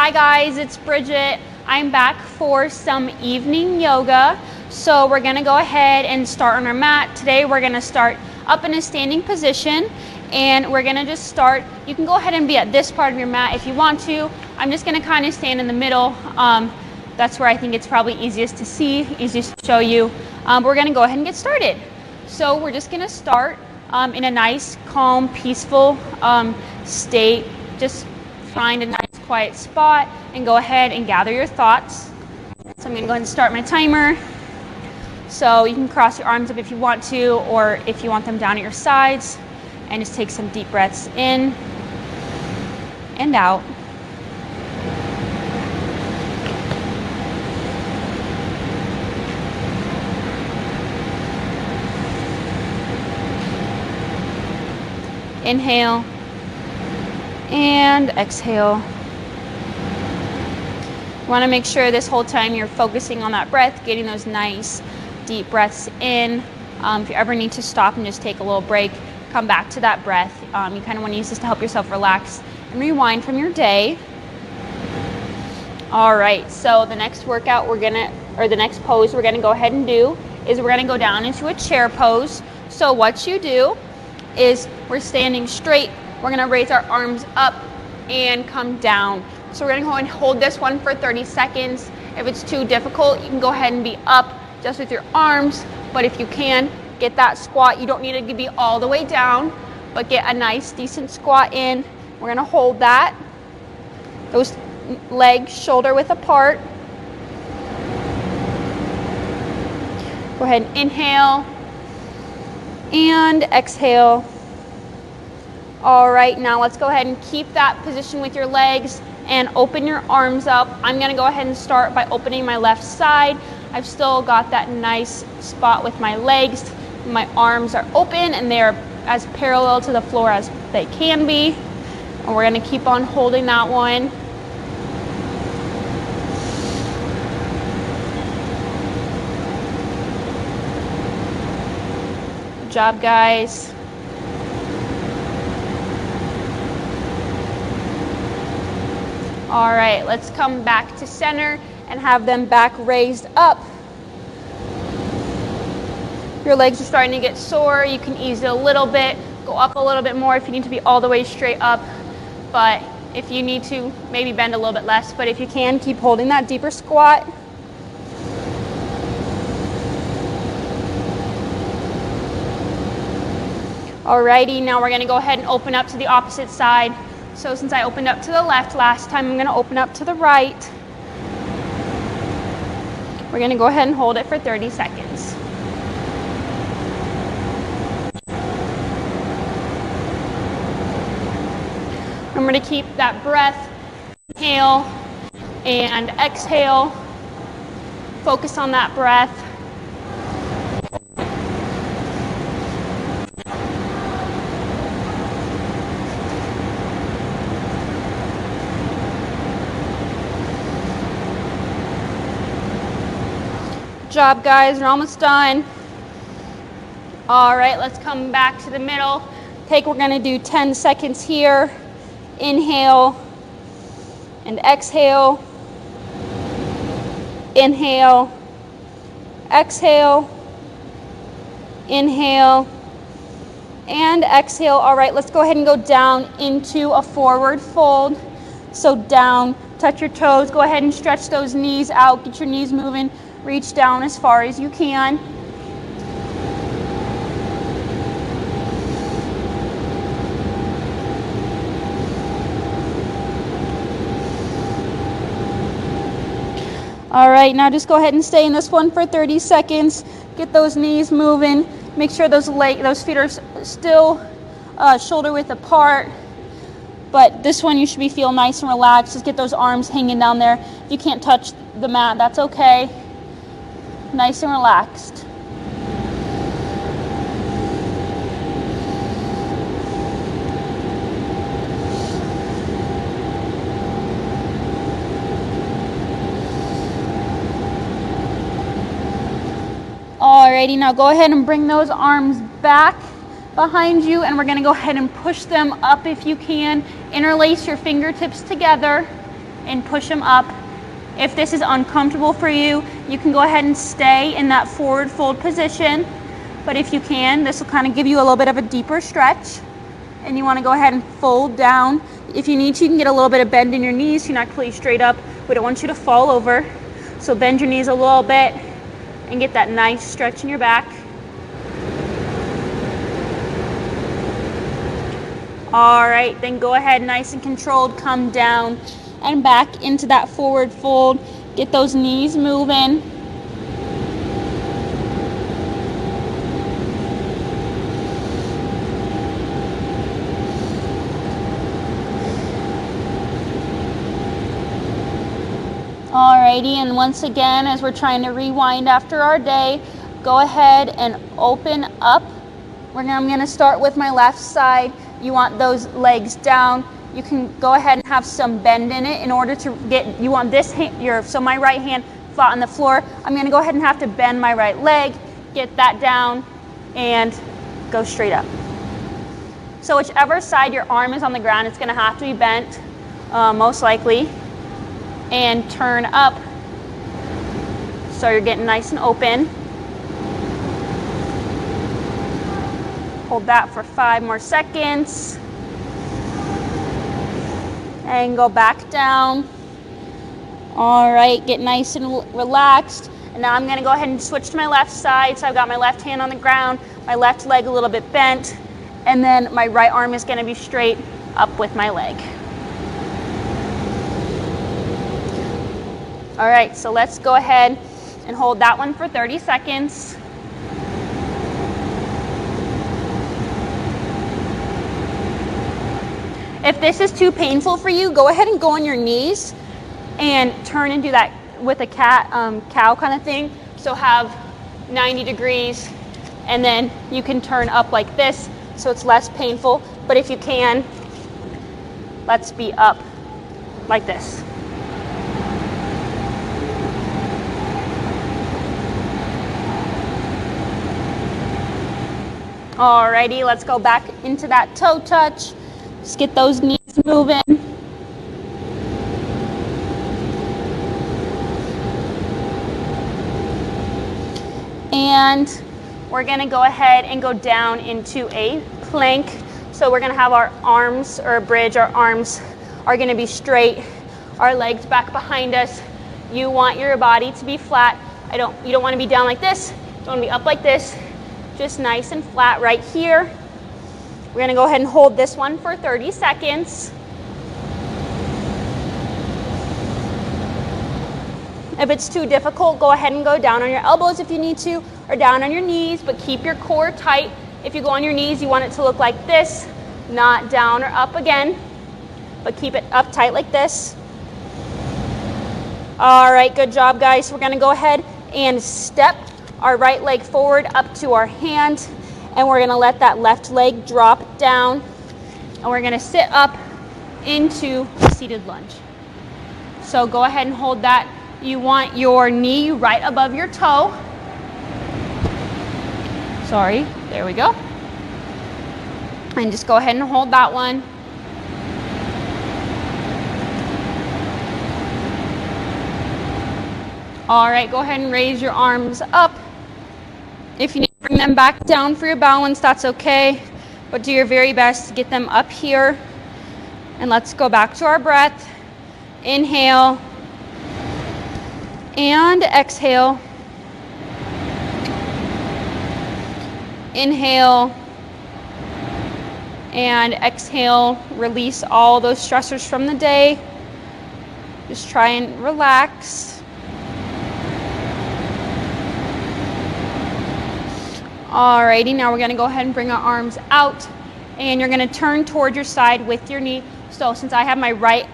Hi guys, it's Bridget. I'm back for some evening yoga. So we're gonna go ahead and start on our mat. Today we're gonna start up in a standing position and we're gonna just start. You can go ahead and be at this part of your mat if you want to. I'm just gonna kind of stand in the middle. That's where I think it's probably easiest to see, easiest to show you. We're gonna go ahead and get started. So we're just gonna start in a nice, calm, peaceful state. Just find a nice quiet spot and go ahead and gather your thoughts. So I'm going to go ahead and start my timer. So you can cross your arms up if you want to, or if you want them down at your sides, and just take some deep breaths in and out. Inhale and exhale. You want to make sure this whole time you're focusing on that breath, getting those nice deep breaths in. If you ever need to stop and just take a little break, come back to that breath. You kind of want to use this to help yourself relax and rewind from your day. All right, so the next workout the next pose we're gonna go ahead and do is we're gonna go down into a chair pose. So what you do is we're standing straight. We're gonna raise our arms up and come down. So we're gonna go and hold this one for 30 seconds. If it's too difficult, you can go ahead and be up just with your arms. But if you can, get that squat. You don't need to be all the way down, but get a nice, decent squat in. We're gonna hold that. Those legs shoulder width apart. Go ahead and inhale and exhale. All right, now let's go ahead and keep that position with your legs and open your arms up. I'm gonna go ahead and start by opening my left side. I've still got that nice spot with my legs. My arms are open and they're as parallel to the floor as they can be. And we're gonna keep on holding that one. Good job, guys. All right, let's come back to center and have them back raised up. Your legs are starting to get sore. You can ease it a little bit, go up a little bit more if you need to be all the way straight up. But if you need to, maybe bend a little bit less. But if you can, keep holding that deeper squat. Alrighty, now we're gonna go ahead and open up to the opposite side. So since I opened up to the left last time, I'm going to open up to the right. We're going to go ahead and hold it for 30 seconds. Remember to keep that breath, inhale and exhale. Focus on that breath. Good job, guys. We're almost done. All right, let's come back to the middle. We're going to do 10 seconds here. Inhale and exhale. Inhale, exhale, inhale, and exhale. All right, let's go ahead and go down into a forward fold. So down, touch your toes. Go ahead and stretch those knees out. Get your knees moving. Reach down as far as you can. All right, now just go ahead and stay in this one for 30 seconds. Get those knees moving. Make sure those feet are still shoulder width apart. But this one you should feel nice and relaxed. Just get those arms hanging down there. If you can't touch the mat, that's okay. Nice and relaxed. Alrighty, now go ahead and bring those arms back behind you, and we're going to go ahead and push them up if you can. Interlace your fingertips together and push them up. If this is uncomfortable for you, you can go ahead and stay in that forward fold position. But if you can, this will kind of give you a little bit of a deeper stretch. And you want to go ahead and fold down. If you need to, you can get a little bit of bend in your knees so you're not completely straight up. We don't want you to fall over. So bend your knees a little bit and get that nice stretch in your back. All right, then go ahead, nice and controlled, come down and back into that forward fold. Get those knees moving. Alrighty, and once again, as we're trying to rewind after our day, go ahead and open up. I'm going to start with my left side. You want those legs down. You can go ahead and have some bend in it in order to get, you want this hand, so my right hand flat on the floor. I'm going to go ahead and have to bend my right leg, get that down, and go straight up. So whichever side your arm is on the ground, it's going to have to be bent, most likely. And turn up so you're getting nice and open. Hold that for 5 more seconds and go back down. All right, get nice and relaxed. And now I'm going to go ahead and switch to my left side. So I've got my left hand on the ground, my left leg a little bit bent, and then my right arm is going to be straight up with my leg. All right, so let's go ahead and hold that one for 30 seconds. If this is too painful for you, go ahead and go on your knees and turn and do that with a cow kind of thing. So have 90 degrees, and then you can turn up like this so it's less painful. But if you can, let's be up like this. Alrighty, let's go back into that toe touch. Just get those knees moving. And we're gonna go ahead and go down into a plank. So we're gonna have our arms, or a bridge, our arms are gonna be straight, our legs back behind us. You want your body to be flat. You don't wanna be down like this, you wanna be up like this. Just nice and flat right here. We're gonna go ahead and hold this one for 30 seconds. If it's too difficult, go ahead and go down on your elbows if you need to, or down on your knees, but keep your core tight. If you go on your knees, you want it to look like this, not down or up again, but keep it up tight like this. All right, good job, guys. We're gonna go ahead and step our right leg forward up to our hand, and we're gonna let that left leg drop down, and we're gonna sit up into a seated lunge. So go ahead and hold that. You want your knee right above your toe. Sorry, there we go. And just go ahead and hold that one. All right, go ahead and raise your arms up. If you need to bring them back down for your balance, that's okay. But do your very best to get them up here. And let's go back to our breath. Inhale. And exhale. Inhale. And exhale. Release all those stressors from the day. Just try and relax. Alrighty, now we're gonna go ahead and bring our arms out, and you're gonna turn toward your side with your knee. So since I have my right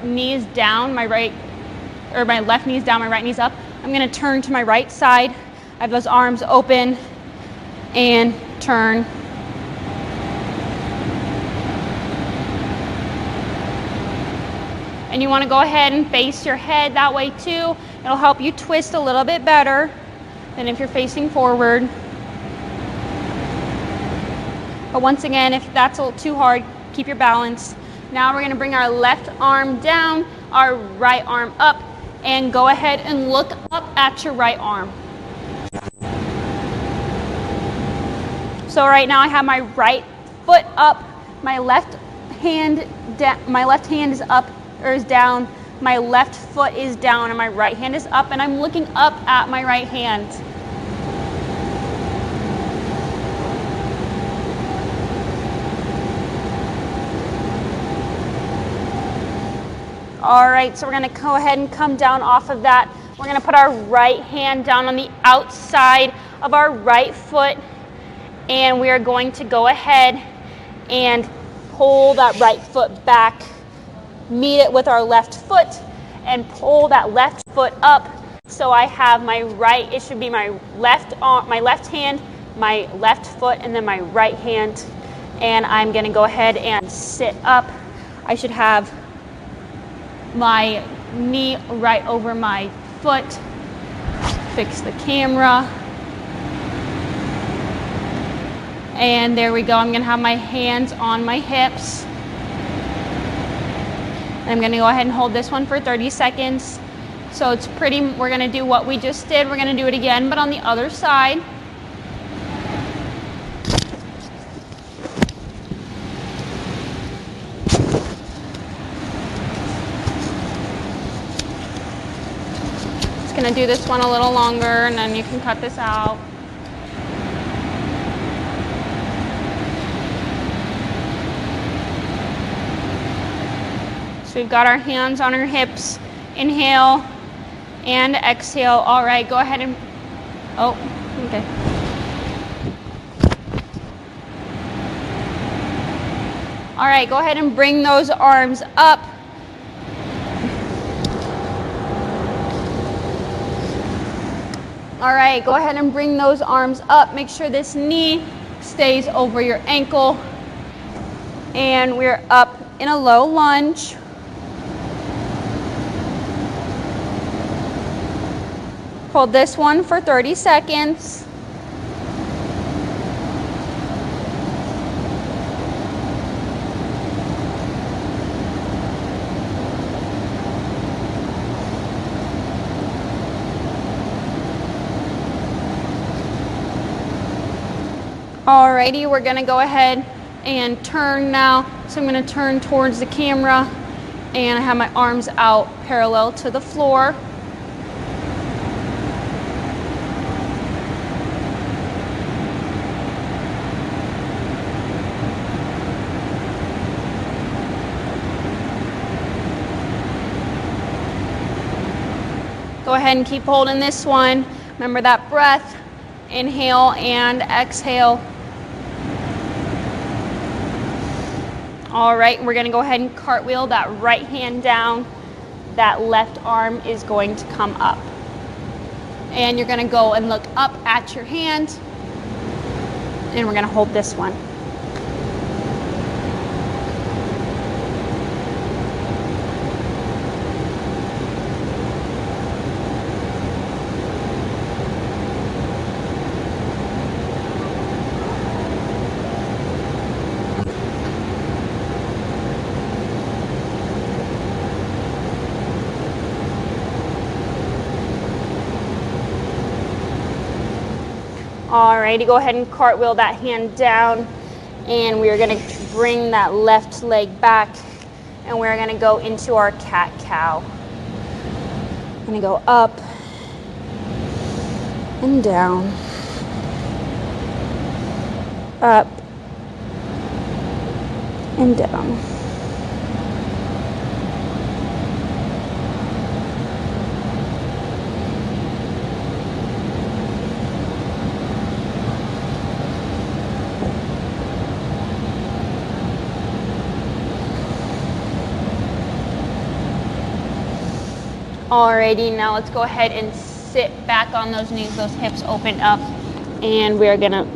knee is down, my left knee is down, my right knee's up, I'm gonna turn to my right side. I have those arms open and turn. And you wanna go ahead and face your head that way too. It'll help you twist a little bit better than if you're facing forward. But once again, if that's a little too hard, keep your balance. Now we're gonna bring our left arm down, our right arm up, and go ahead and look up at your right arm. So right now I have my right foot up, my left hand is up or is down, my left foot is down, and my right hand is up, and I'm looking up at my right hand. All right, so we're gonna go ahead and come down off of that. We're gonna put our right hand down on the outside of our right foot, and we are going to go ahead and pull that right foot back, meet it with our left foot, and pull that left foot up. So I have my right, it should be my left arm, my left hand, my left foot, and then my right hand. And I'm gonna go ahead and sit up. I should have my knee right over my foot. Fix the camera. And there we go. I'm gonna have my hands on my hips. I'm gonna go ahead and hold this one for 30 seconds. So it's we're gonna do what we just did. We're gonna do it again, but on the other side. Just gonna do this one a little longer, and then you can cut this out. So we've got our hands on our hips. Inhale and exhale. All right, go ahead and, okay. All right, go ahead and bring those arms up. All right, go ahead and bring those arms up. Make sure this knee stays over your ankle. And we're up in a low lunge. Hold this one for 30 seconds. Alrighty, we're gonna go ahead and turn now. So I'm gonna turn towards the camera, and I have my arms out parallel to the floor. Go ahead and keep holding this one. Remember that breath. Inhale and exhale. All right, we're gonna go ahead and cartwheel that right hand down. That left arm is going to come up. And you're gonna go and look up at your hand. And we're gonna hold this one. Alrighty, go ahead and cartwheel that hand down, and we're gonna bring that left leg back, and we're gonna go into our cat-cow. I'm gonna go up and down, up and down. Alrighty, now let's go ahead and sit back on those knees, those hips open up, and we're gonna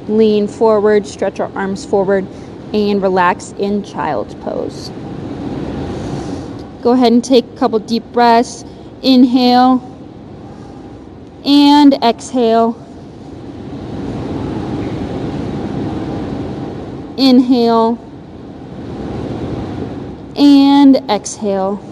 lean forward, stretch our arms forward, and relax in child's pose. Go ahead and take a couple deep breaths. Inhale and exhale. Inhale and exhale.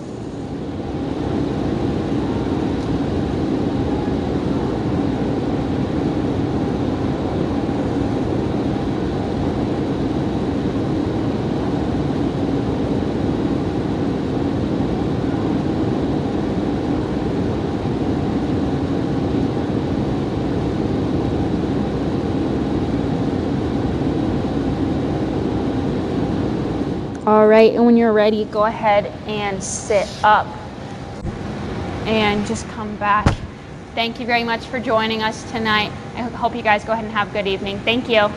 All right, and when you're ready, go ahead and sit up and just come back. Thank you very much for joining us tonight. I hope you guys go ahead and have a good evening. Thank you.